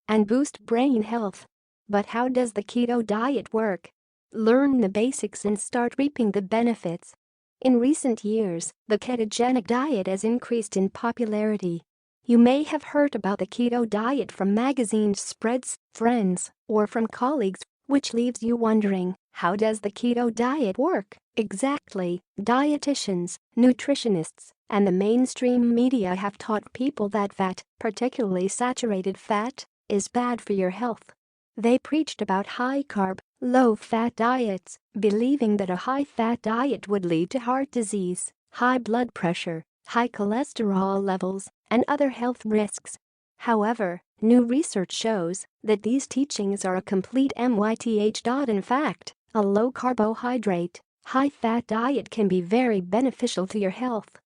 and boost brain health. But how does the keto diet work? Learn the basics and start reaping the benefits. In recent years, the ketogenic diet has increased in popularity. You may have heard about the keto diet from magazine spreads, friends, or from colleagues, which leaves you wondering, how does the keto diet work exactly? Dietitians, nutritionists, and the mainstream media have taught people that fat, particularly saturated fat, is bad for your health. They preached about high-carb, low-fat diets, believing that a high-fat diet would lead to heart disease, high blood pressure, high cholesterol levels, and other health risks. However, new research shows that these teachings are a complete myth. In fact, a low-carbohydrate, high-fat diet can be very beneficial to your health.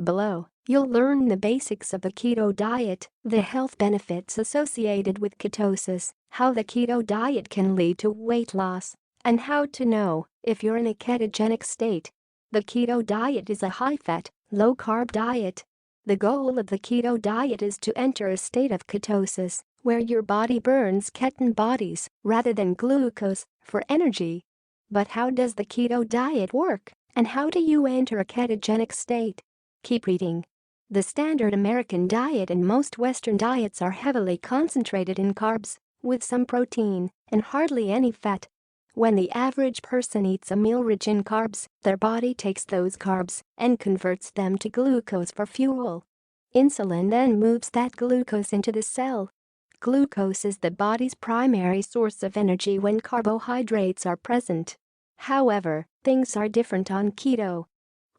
Below, you'll learn the basics of the keto diet, the health benefits associated with ketosis, how the keto diet can lead to weight loss, and how to know if you're in a ketogenic state. The keto diet is a high-fat, low-carb diet. The goal of the keto diet is to enter a state of ketosis, where your body burns ketone bodies rather than glucose for energy. But how does the keto diet work, and how do you enter a ketogenic state? Keep reading. The standard American diet and most Western diets are heavily concentrated in carbs, with some protein and hardly any fat. When the average person eats a meal rich in carbs, their body takes those carbs and converts them to glucose for fuel. Insulin then moves that glucose into the cell. Glucose is the body's primary source of energy when carbohydrates are present. However, things are different on keto.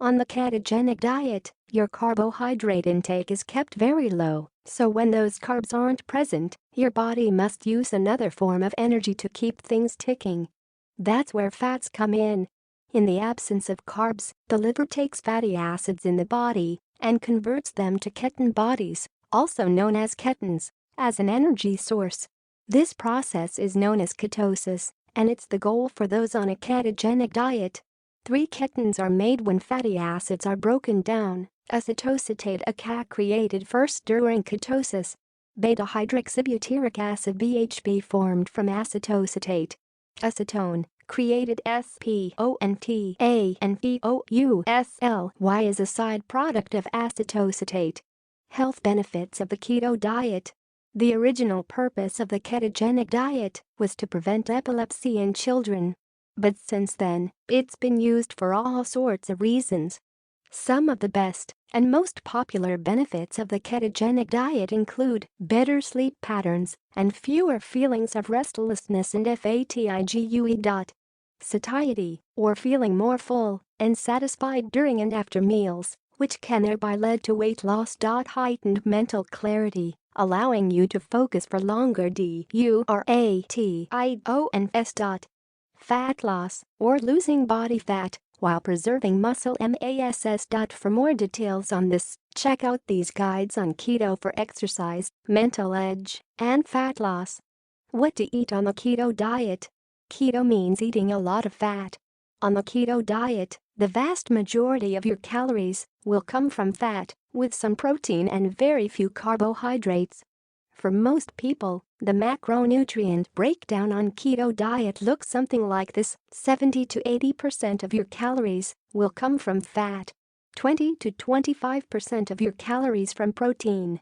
On the ketogenic diet, your carbohydrate intake is kept very low, so when those carbs aren't present, your body must use another form of energy to keep things ticking. That's where fats come in. In the absence of carbs, the liver takes fatty acids in the body and converts them to ketone bodies, also known as ketones, as an energy source. This process is known as ketosis, and it's the goal for those on a ketogenic diet. 3 ketones are made when fatty acids are broken down: acetoacetate, a cat created first during ketosis; beta-hydroxybutyric acid BHB formed from acetoacetate; acetone, created SPONTA, and POUSLY is a side product of acetoacetate. Health benefits of the keto diet. The original purpose of the ketogenic diet was to prevent epilepsy in children. But since then, it's been used for all sorts of reasons. Some of the best and most popular benefits of the ketogenic diet include better sleep patterns and fewer feelings of restlessness and fatigue. Satiety, or feeling more full and satisfied during and after meals, which can thereby lead to weight loss. Heightened mental clarity, allowing you to focus for longer. DURATIONS. Fat loss, or losing body fat while preserving muscle. MASS. For more details on this, check out these guides on keto for exercise, mental edge, and fat loss. What to eat on the keto diet. Keto means eating a lot of fat. On the keto diet, the vast majority of your calories will come from fat, with some protein and very few carbohydrates. For most people, the macronutrient breakdown on keto diet looks something like this: 70 to 80% of your calories will come from fat, 20 to 25% of your calories from protein,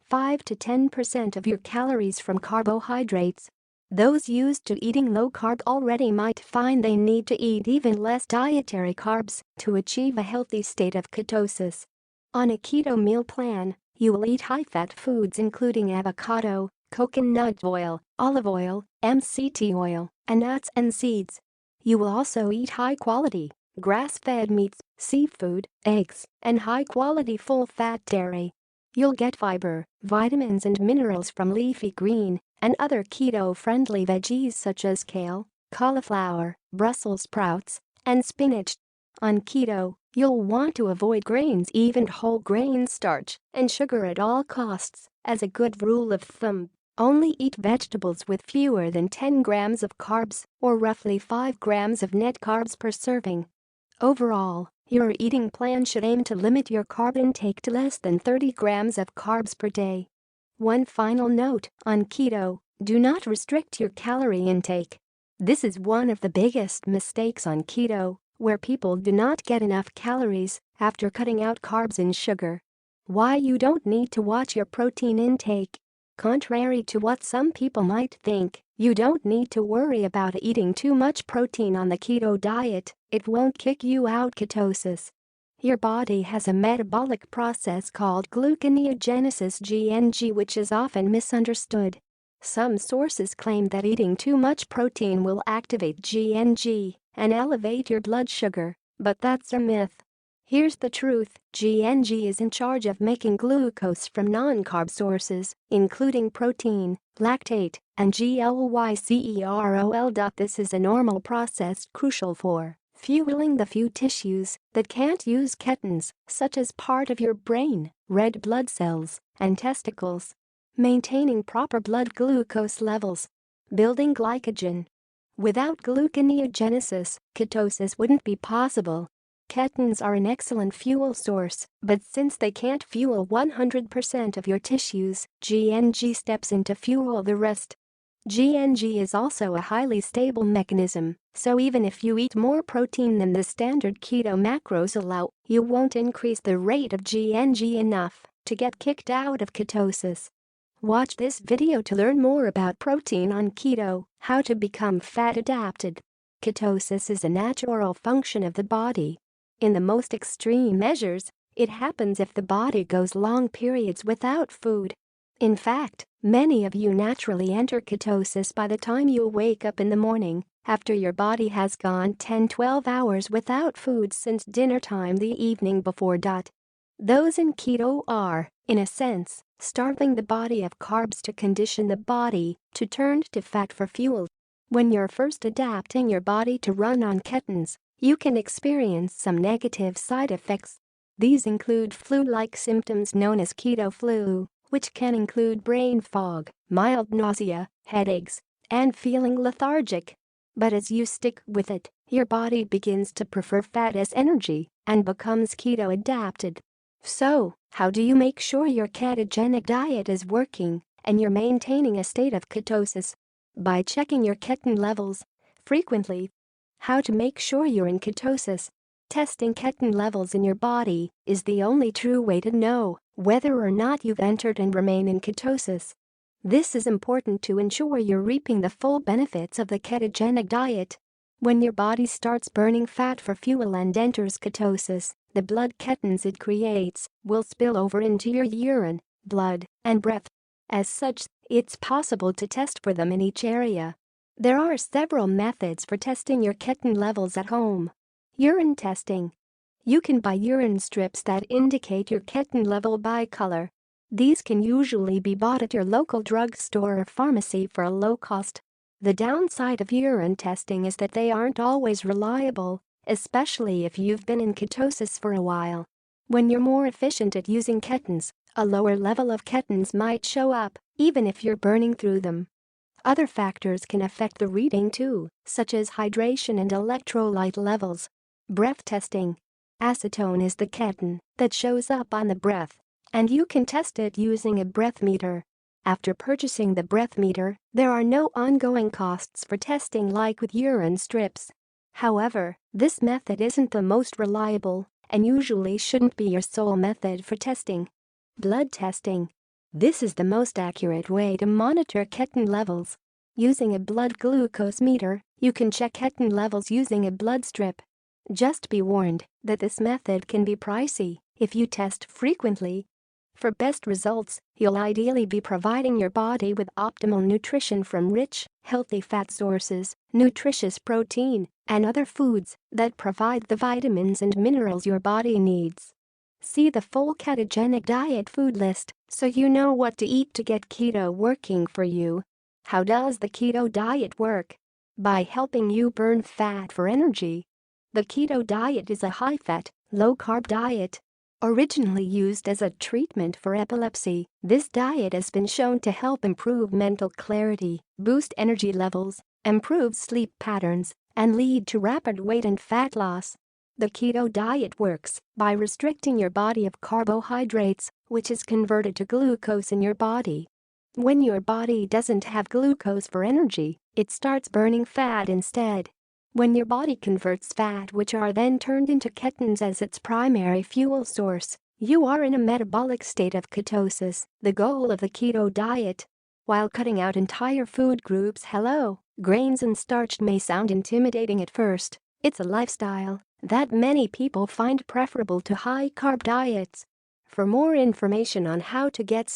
5 to 10% of your calories from carbohydrates. Those used to eating low carb already might find they need to eat even less dietary carbs to achieve a healthy state of ketosis. On a keto meal plan, you will eat high-fat foods including avocado, coconut oil, olive oil, MCT oil, and nuts and seeds. You will also eat high-quality, grass-fed meats, seafood, eggs, and high-quality full-fat dairy. You'll get fiber, vitamins and minerals from leafy green and other keto-friendly veggies such as kale, cauliflower, Brussels sprouts, and spinach. On keto, you'll want to avoid grains, even whole grain starch, and sugar at all costs. As a good rule of thumb, only eat vegetables with fewer than 10 grams of carbs, or roughly 5 grams of net carbs per serving. Overall, your eating plan should aim to limit your carb intake to less than 30 grams of carbs per day. One final note on keto: do not restrict your calorie intake. This is one of the biggest mistakes on keto, where people do not get enough calories after cutting out carbs and sugar. Why you don't need to watch your protein intake. Contrary to what some people might think, you don't need to worry about eating too much protein on the keto diet. It won't kick you out ketosis. Your body has a metabolic process called gluconeogenesis (GNG), which is often misunderstood. Some sources claim that eating too much protein will activate GNG and elevate your blood sugar, but that's a myth. Here's the truth: GNG is in charge of making glucose from non-carb sources, including protein, lactate, and glycerol. This is a normal process crucial for fueling the few tissues that can't use ketones, such as part of your brain, red blood cells, and testicles. Maintaining proper blood glucose levels. Building glycogen. Without gluconeogenesis, ketosis wouldn't be possible. Ketones are an excellent fuel source, but since they can't fuel 100% of your tissues, GNG steps in to fuel the rest. GNG is also a highly stable mechanism, so even if you eat more protein than the standard keto macros allow, you won't increase the rate of GNG enough to get kicked out of ketosis. Watch this video to learn more about protein on keto, how to become fat adapted. Ketosis is a natural function of the body. In the most extreme measures, it happens if the body goes long periods without food. In fact, many of you naturally enter ketosis by the time you wake up in the morning, after your body has gone 10-12 hours without food since dinner time the evening before. Those in keto are, in a sense, starving the body of carbs to condition the body to turn to fat for fuel. When you're first adapting your body to run on ketones, you can experience some negative side effects. These include flu-like symptoms known as keto flu, which can include brain fog, mild nausea, headaches, and feeling lethargic. But as you stick with it, your body begins to prefer fat as energy and becomes keto adapted. So, how do you make sure your ketogenic diet is working and you're maintaining a state of ketosis? By checking your keton levels frequently. How to make sure you're in ketosis. Testing keton levels in your body is the only true way to know whether or not you've entered and remain in ketosis. This is important to ensure you're reaping the full benefits of the ketogenic diet. When your body starts burning fat for fuel and enters ketosis, the blood ketones it creates will spill over into your urine, blood, and breath. As such, it's possible to test for them in each area. There are several methods for testing your keton levels at home. Urine testing. You can buy urine strips that indicate your keton level by color. These can usually be bought at your local drugstore or pharmacy for a low cost. The downside of urine testing is that they aren't always reliable, especially if you've been in ketosis for a while. When you're more efficient at using ketones, a lower level of ketones might show up, even if you're burning through them. Other factors can affect the reading too, such as hydration and electrolyte levels. Breath testing. Acetone is the keton that shows up on the breath, and you can test it using a breath meter. After purchasing the breath meter, there are no ongoing costs for testing like with urine strips. However, this method isn't the most reliable and usually shouldn't be your sole method for testing. Blood testing. This is the most accurate way to monitor keton levels. Using a blood glucose meter, you can check keton levels using a blood strip. Just be warned that this method can be pricey if you test frequently. For best results, you'll ideally be providing your body with optimal nutrition from rich, healthy fat sources, nutritious protein, and other foods that provide the vitamins and minerals your body needs. See the full ketogenic diet food list so you know what to eat to get keto working for you. How does the keto diet work? By helping you burn fat for energy. The keto diet is a high-fat, low-carb diet. Originally used as a treatment for epilepsy, this diet has been shown to help improve mental clarity, boost energy levels, improve sleep patterns, and lead to rapid weight and fat loss. The keto diet works by restricting your body of carbohydrates, which is converted to glucose in your body. When your body doesn't have glucose for energy, it starts burning fat instead. When your body converts fat, which are then turned into ketones as its primary fuel source, you are in a metabolic state of ketosis, the goal of the keto diet. While cutting out entire food groups, grains and starch may sound intimidating at first, it's a lifestyle that many people find preferable to high-carb diets. For more information on how to get